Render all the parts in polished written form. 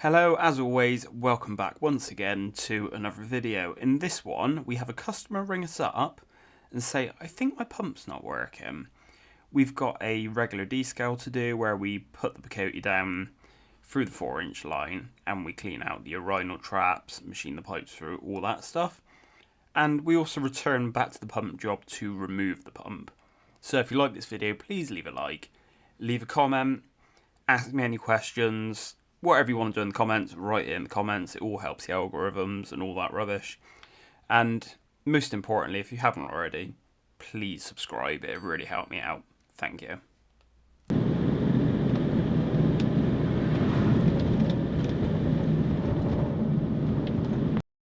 Hello, as always, welcome back once again to another video. In this one, we have a customer ring us up and say, I think my pump's not working. We've got a regular descale to do where we put the Picote down through the 4-inch line and we clean out the urinal traps, machine the pipes through, all that stuff. And we also return back to the pump job to remove the pump. So if you like this video, please leave a like, leave a comment, ask me any questions. Whatever you want to do in the comments, write it in the comments. It all helps the algorithms and all that rubbish. And most importantly, if you haven't already, please subscribe. It really helped me out. Thank you.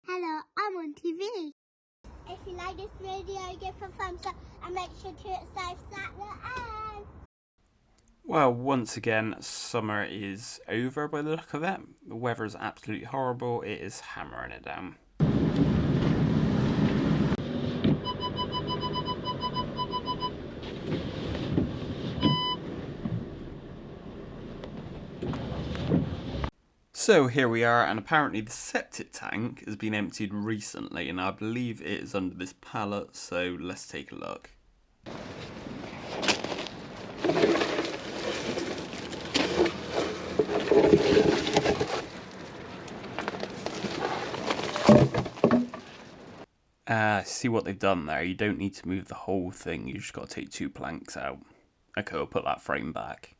Hello, I'm on TV. If you like this video, give a thumbs up and make sure to hit subscribe at the end. Well, once again, summer is over by the look of it. The weather is absolutely horrible. It is hammering it down. So here we are, and apparently the septic tank has been emptied recently, and I believe it is under this pallet, so let's take a look. See what they've done there. You don't need to move the whole thing, you just got to take 2 planks out. Okay, we'll put that frame back.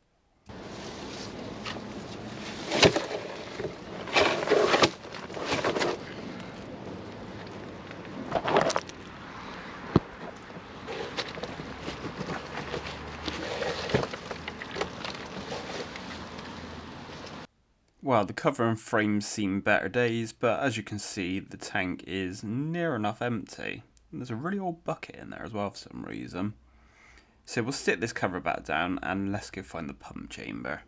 Well, the cover and frames seen better days, but as you can see, the tank is near enough empty. And there's a really old bucket in there as well for some reason. So we'll stick this cover back down and let's go find the pump chamber.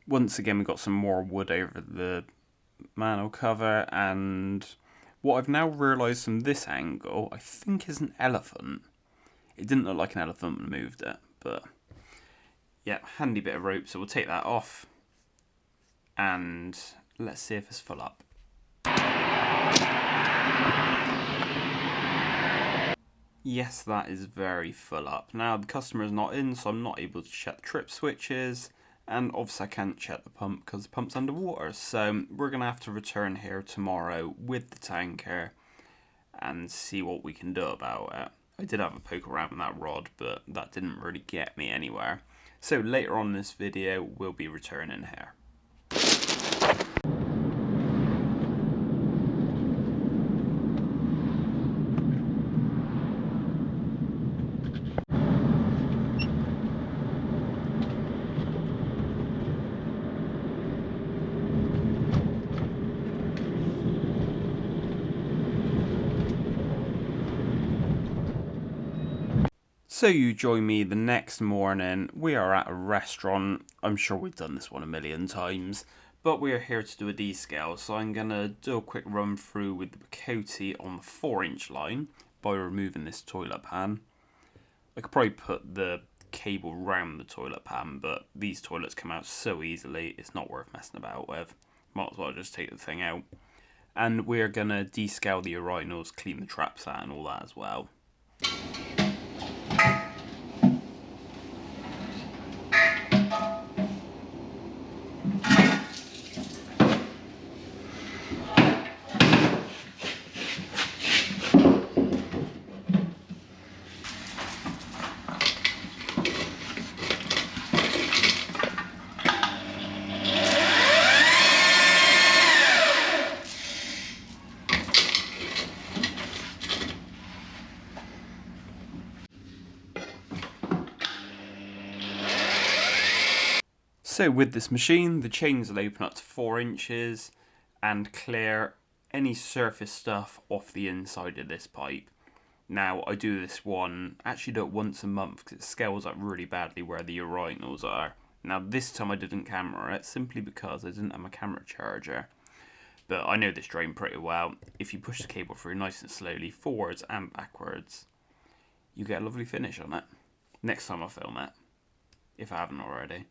Once again, we've got some more wood over the manhole cover, and what I've now realised from this angle, I think is an elephant. It didn't look like an elephant when I moved it, but yeah, handy bit of rope, so we'll take that off, and let's see if it's full up. Yes, that is very full up. Now, the customer is not in, so I'm not able to check the trip switches. And obviously I can't check the pump because the pump's underwater. So we're going to have to return here tomorrow with the tanker and see what we can do about it. I did have a poke around with that rod, but that didn't really get me anywhere. So later on in this video, we'll be returning here. So you join me the next morning. We are at a restaurant. I'm sure we've done this one a million times, but we are here to do a descale. So I'm going to do a quick run through with the Picote on the 4-inch line by removing this toilet pan. I could probably put the cable round the toilet pan, but these toilets come out so easily, it's not worth messing about with. Might as well just take the thing out. And we're going to descale the urinals, clean the traps out and all that as well. So with this machine, the chains will open up to 4 inches and clear any surface stuff off the inside of this pipe. Now I do this one, actually do it once a month because it scales up really badly where the urinals are. Now this time I didn't camera it simply because I didn't have my camera charger. But I know this drain pretty well. If you push the cable through nice and slowly, forwards and backwards, you get a lovely finish on it. Next time I'll film it, if I haven't already.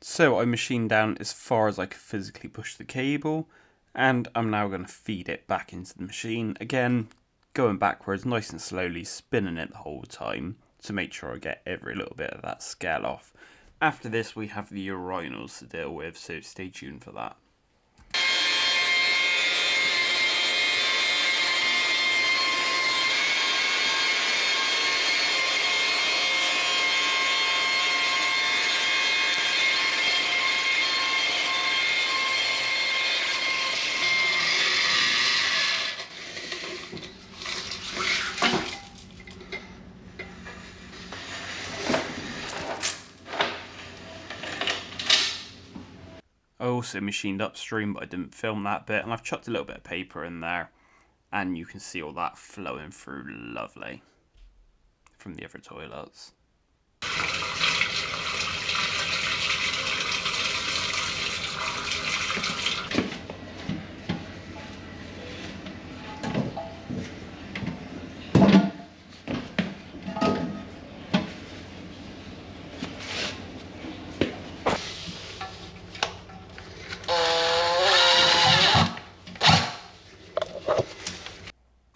So I machined down as far as I could physically push the cable, and I'm now going to feed it back into the machine. Again, going backwards nice and slowly, spinning it the whole time to make sure I get every little bit of that scale off. After this we have the urinals to deal with, so stay tuned for that. I also machined upstream, but I didn't film that bit, and I've chucked a little bit of paper in there, and you can see all that flowing through lovely from the other toilets.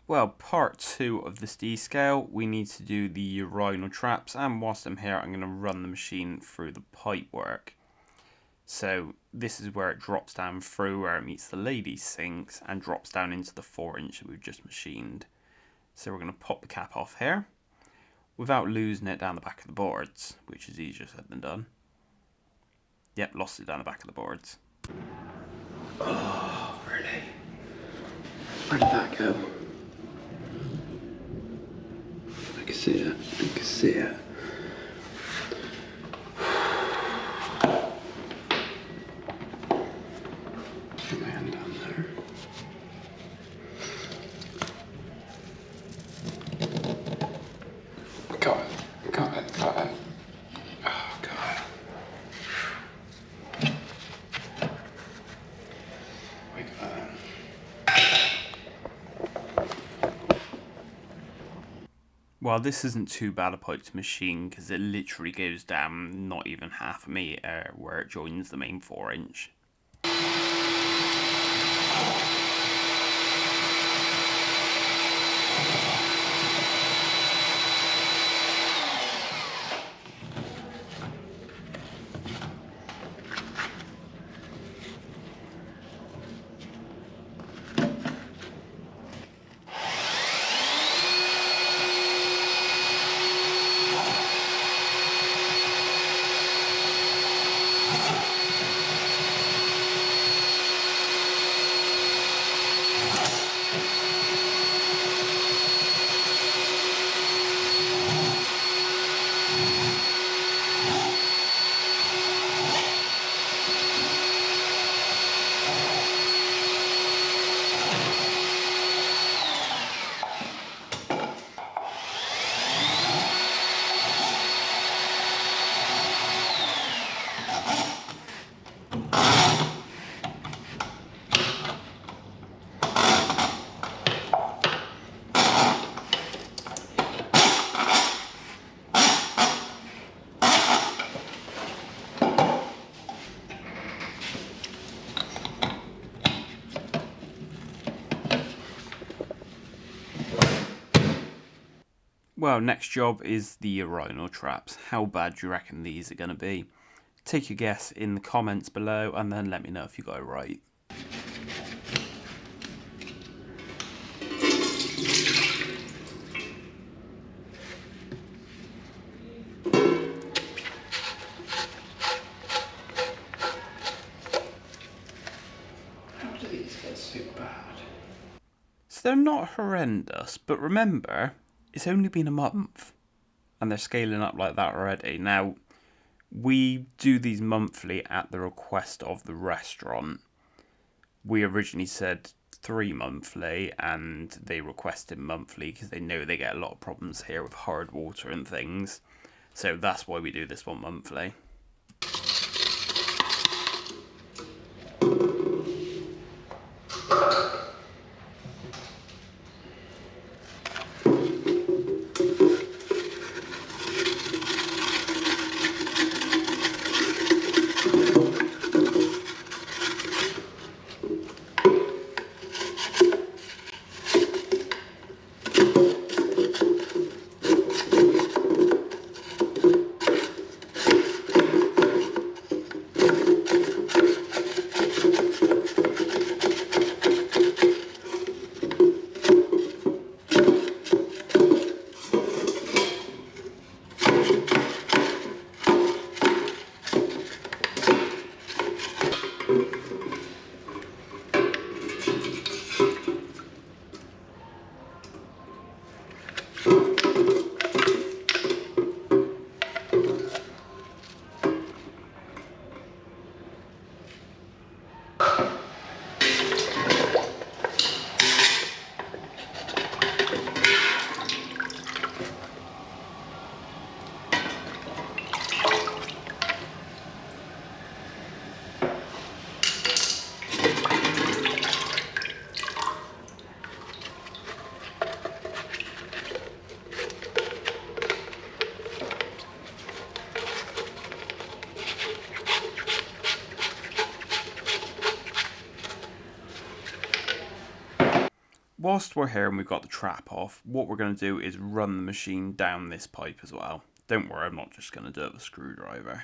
Well, part 2 of this descale, we need to do the urinal traps, and whilst I'm here I'm going to run the machine through the pipework. So this is where it drops down through where it meets the ladies' sinks and drops down into the 4-inch that we've just machined. So we're going to pop the cap off here without losing it down the back of the boards, which is easier said than done. Yep, lost it down the back of the boards. Oh, really? Where did that go? I can see it. I can see it. Put my hand down there. Got it. Got it. Got it. Oh, God. We got it. Well, this isn't too bad a pipe to machine because it literally goes down not even half a metre where it joins the main 4-inch. Well, next job is the urinal traps. How bad do you reckon these are going to be? Take your guess in the comments below and then let me know if you got it right. they're not horrendous, but remember, it's only been a month and they're scaling up like that already. Now, we do these monthly at the request of the restaurant. We originally said 3 monthly and they requested monthly because they know they get a lot of problems here with hard water and things. So that's why we do this one monthly. Whilst we're here and we've got the trap off, what we're going to do is run the machine down this pipe as well. Don't worry, I'm not just going to do it with a screwdriver.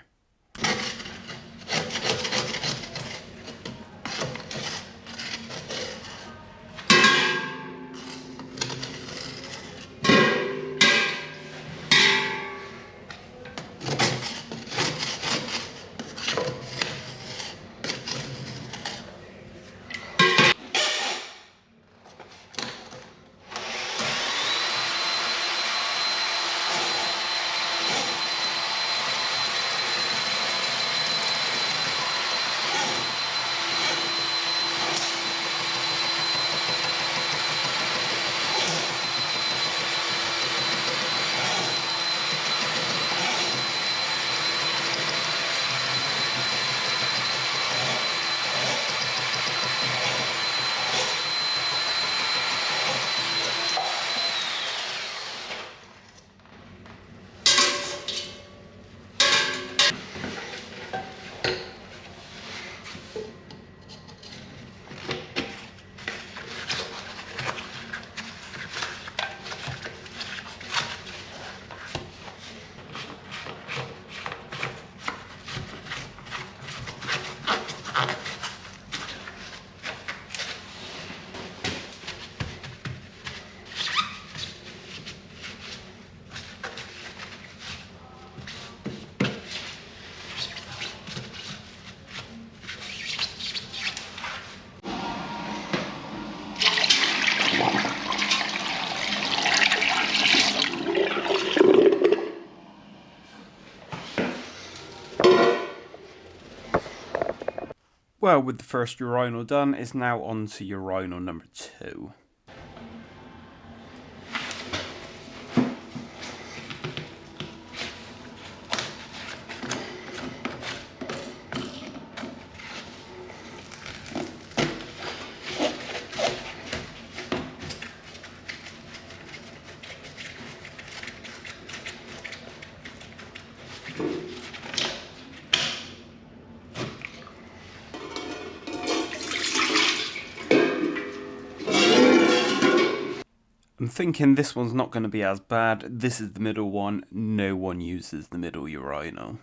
Well, with the first urinal done, it's now on to urinal number 2. I'm thinking this one's not going to be as bad. This is the middle one. No one uses the middle urinal.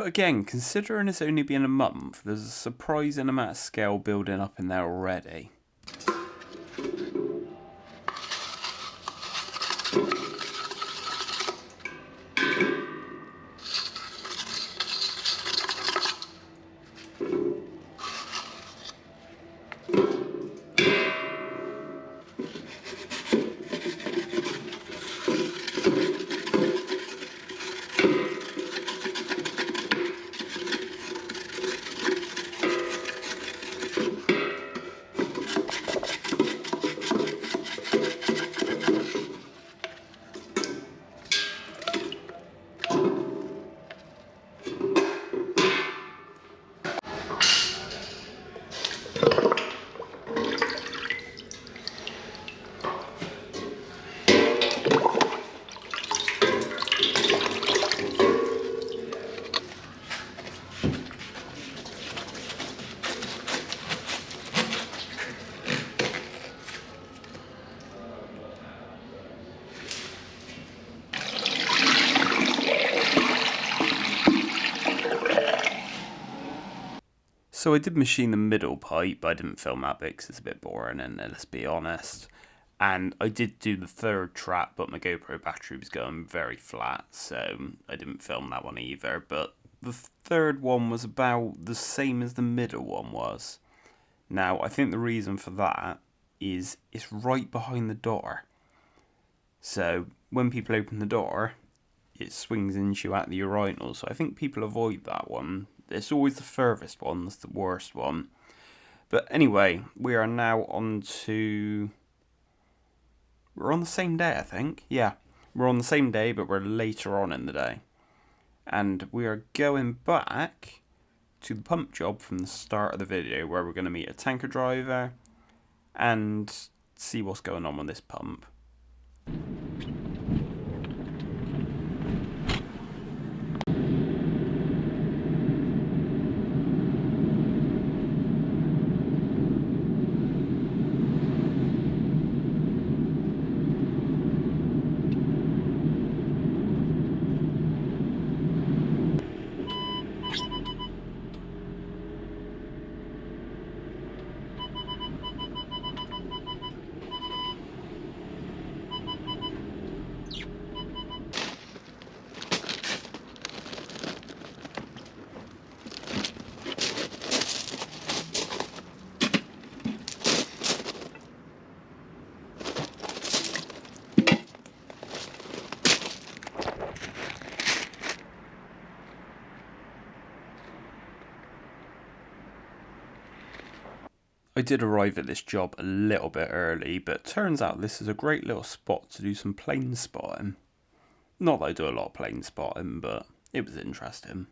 But again, considering it's only been a month, there's a surprising amount of scale building up in there already. So I did machine the middle pipe, but I didn't film that bit because it's a bit boring, and let's be honest. And I did do the third trap, but my GoPro battery was going very flat, so I didn't film that one either. But the third one was about the same as the middle one was. Now, I think the reason for that is it's right behind the door. So when people open the door, it swings into you at the urinal. So I think people avoid that one. It's always the furthest one that's the worst one. But anyway, we are now on to... We're on the same day, I think. Yeah, we're on the same day, but we're later on in the day. And we are going back to the pump job from the start of the video, where we're going to meet a tanker driver and see what's going on with this pump. I did arrive at this job a little bit early, but turns out this is a great little spot to do some plane spotting. Not that I do a lot of plane spotting, but it was interesting.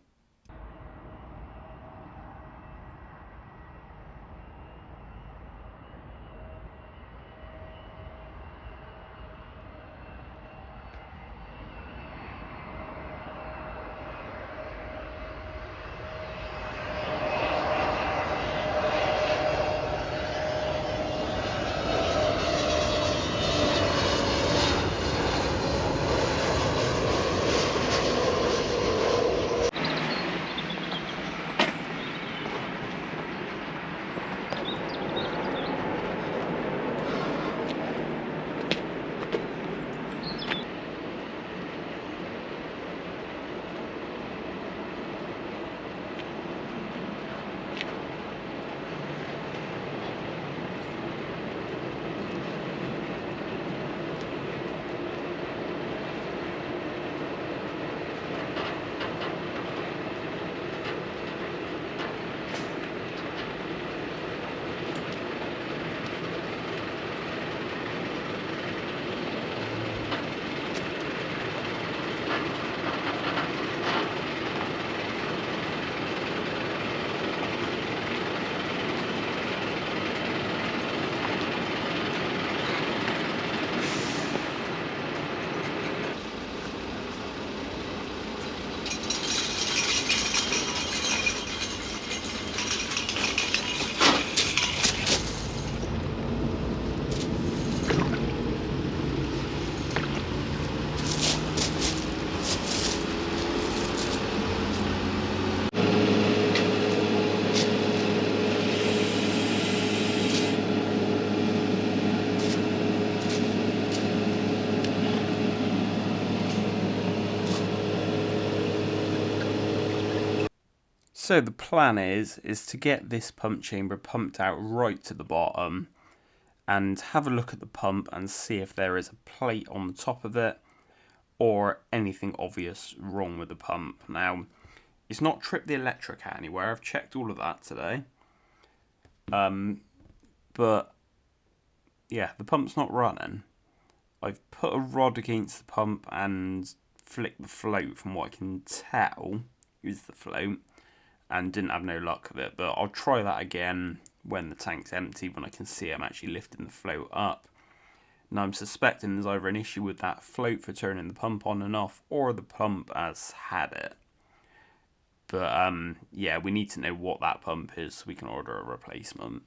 So the plan is to get this pump chamber pumped out right to the bottom and have a look at the pump and see if there is a plate on the top of it or anything obvious wrong with the pump. Now, it's not tripped the electric out anywhere. I've checked all of that today. But yeah, the pump's not running. I've put a rod against the pump and flicked the float, from what I can tell is the float, and didn't have no luck with it. But I'll try that again when the tank's empty, when I can see I'm actually lifting the float up. Now I'm suspecting there's either an issue with that float for turning the pump on and off, or the pump has had it. But yeah, we need to know what that pump is so we can order a replacement.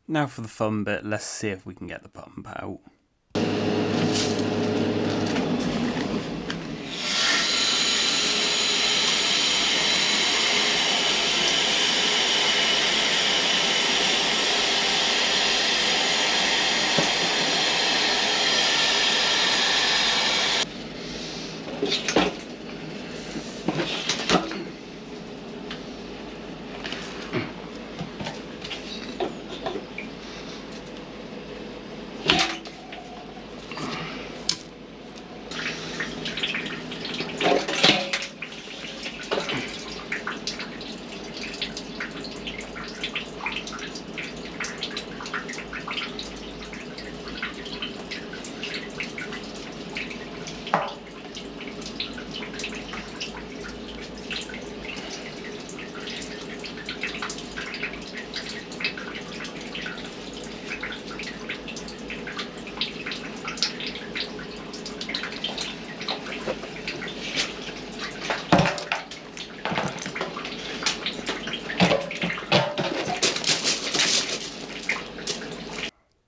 Now for the fun bit, let's see if we can get the pump out.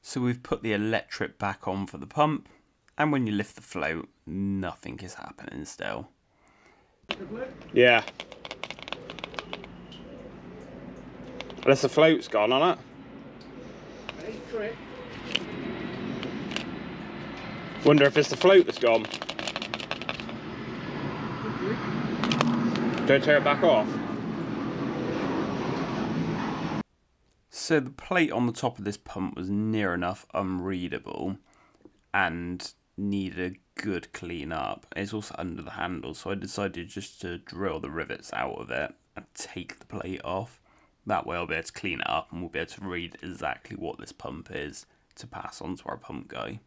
So we've put the electric back on for the pump, and when you lift the float, nothing is happening still. Yeah. Unless the float's gone on it. Wonder if it's the float that's gone. Don't turn it back off. So the plate on the top of this pump was near enough unreadable and needed a good clean up. It's also under the handle, so I decided just to drill the rivets out of it and take the plate off. That way I'll be able to clean it up and we'll be able to read exactly what this pump is to pass on to our pump guy.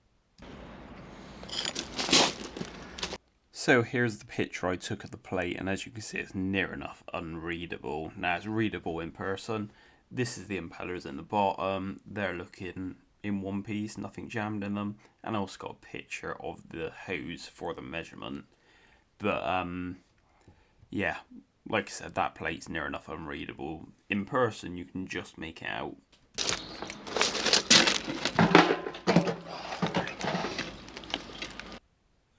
So here's the picture I took of the plate, and as you can see it's near enough unreadable. Now it's readable in person. This is the impellers in the bottom. They're looking in one piece, nothing jammed in them. And I also got a picture of the hose for the measurement. But yeah, like I said, that plate's near enough unreadable. In person you can just make it out.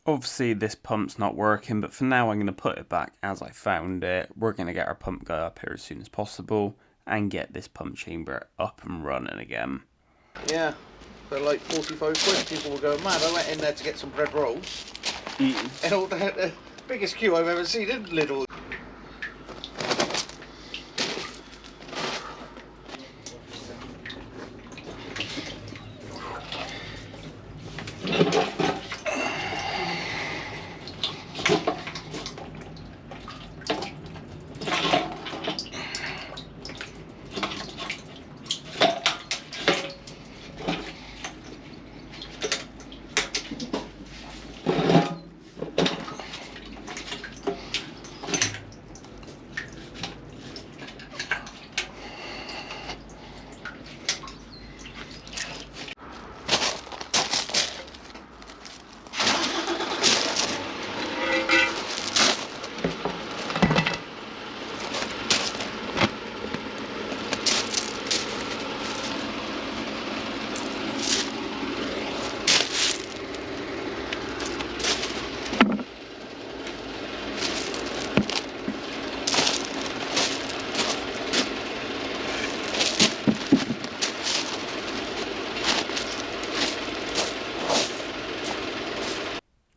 Obviously this pump's not working, but for now I'm going to put it back as I found it. We're going to get our pump guy up here as soon as possible and get this pump chamber up and running again. Yeah, for like 45 quid, people were going mad. I went in there to get some bread rolls, and all the biggest queue I've ever seen in Lidl.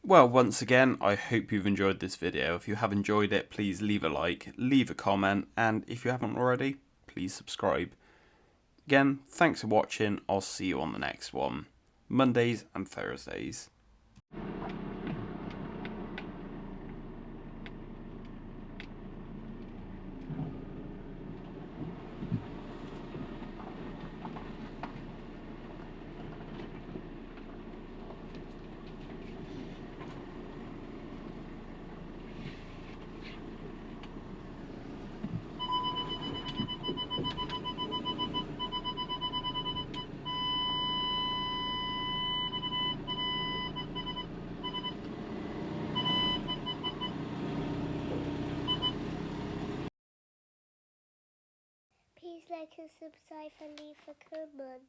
Well, once again, I hope you've enjoyed this video. If you have enjoyed it, please leave a like, leave a comment, and if you haven't already, please subscribe. Again, thanks for watching. I'll see you on the next one. Mondays and Thursdays. Please like and subscribe and leave a comment.